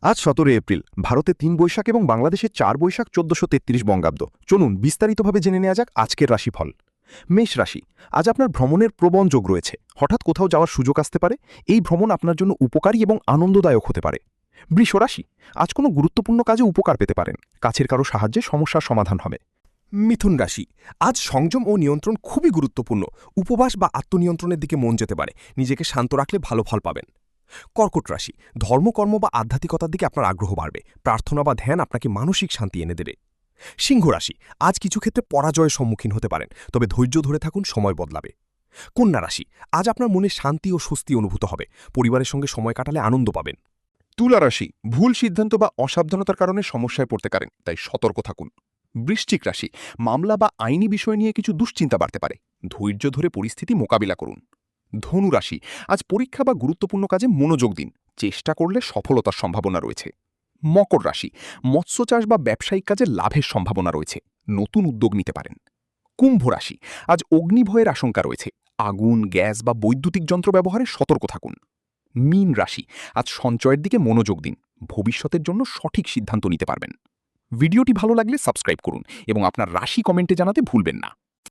আজ 17 এপ্রিল ভারতে ৩ বৈশাখ এবং বাংলাদেশে ৪ বৈশাখ ১৪৩৩ বঙ্গাব্দ। চলুন বিস্তারিতভাবে জেনে নেওয়া যাক আজকের রাশিফল। মেষ রাশি, আজ আপনার ভ্রমণের প্রবল যোগ রয়েছে। হঠাৎ কোথাও যাওয়ার সুযোগ আসতে পারে। এই ভ্রমণ আপনার জন্য উপকারী এবং আনন্দদায়ক হতে পারে। বৃষ রাশি, আজ কোনো গুরুত্বপূর্ণ কাজে উপকার পেতে পারেন। কাছের কারো সাহায্যে সমস্যার সমাধান হবে। মিথুন রাশি, আজ সংযম ও নিয়ন্ত্রণ খুবই গুরুত্বপূর্ণ। উপবাস বা আত্মনিয়ন্ত্রণের দিকে মন যেতে পারে। নিজেকে শান্ত রাখলে ভালো ফল পাবেন। কর্কট রাশি, ধর্মকর্ম বা আধ্যাত্মিকতার দিকে আপনার আগ্রহ বাড়বে। প্রার্থনা বা ধ্যান আপনাকে মানসিক শান্তি এনে দেবে। সিংহ রাশি, আজ কিছু ক্ষেত্রে পরাজয়ের সম্মুখীন হতে পারেন, তবে ধৈর্য ধরে থাকুন, সময় বদলাবে। কন্যা রাশি, আজ আপনার মনে শান্তি ও স্বস্তি অনুভূত হবে। পরিবারের সঙ্গে সময় কাটালে আনন্দ পাবেন। তুলা রাশি, ভুল সিদ্ধান্ত বা অসাবধানতার কারণে সমস্যায় পড়তে পারেন, তাই সতর্ক থাকুন। বৃশ্চিক রাশি, মামলা বা আইনি বিষয় নিয়ে কিছু দুশ্চিন্তা বাড়তে পারে। ধৈর্য ধরে পরিস্থিতি মোকাবিলা করুন। ধনু রাশি, আজ পরীক্ষা বা গুরুত্বপূর্ণ কাজে মনোযোগ দিন। চেষ্টা করলে সফলতার সম্ভাবনা রয়েছে। মকর রাশি, মৎস্য চাষ বা ব্যবসায়িক কাজে লাভের সম্ভাবনা রয়েছে। নতুন উদ্যোগ নিতে পারেন। কুম্ভ রাশি, আজ অগ্নিভয়ের আশঙ্কা রয়েছে। আগুন, গ্যাস বা বৈদ্যুতিক যন্ত্র ব্যবহারে সতর্ক থাকুন। মীন রাশি, আজ সঞ্চয়ের দিকে মনোযোগ দিন। ভবিষ্যতের জন্য সঠিক সিদ্ধান্ত নিতে পারবেন। ভিডিওটি ভালো লাগলে সাবস্ক্রাইব করুন এবং আপনার রাশি কমেন্টে জানাতে ভুলবেন না।